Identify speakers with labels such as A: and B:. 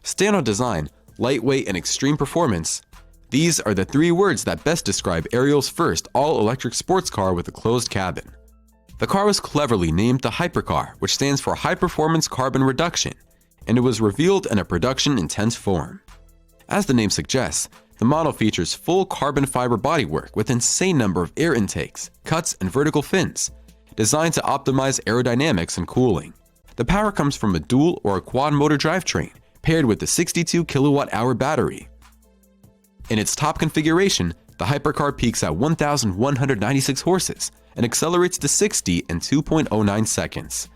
A: Standout design, lightweight, and extreme performance. These are the three words that best describe Ariel's first all-electric sports car with a closed cabin. The car was cleverly named the Hypercar, which stands for High Performance Carbon Reduction, and it was revealed in a production intent form. As the name suggests, the model features full carbon fiber bodywork with an insane number of air intakes, cuts, and vertical fins, designed to optimize aerodynamics and cooling. The power comes from a dual or a quad motor drivetrain, paired with the 62 kilowatt-hour battery. In its top configuration, the Hypercar peaks at 1,196 horses and accelerates to 60 in 2.09 seconds.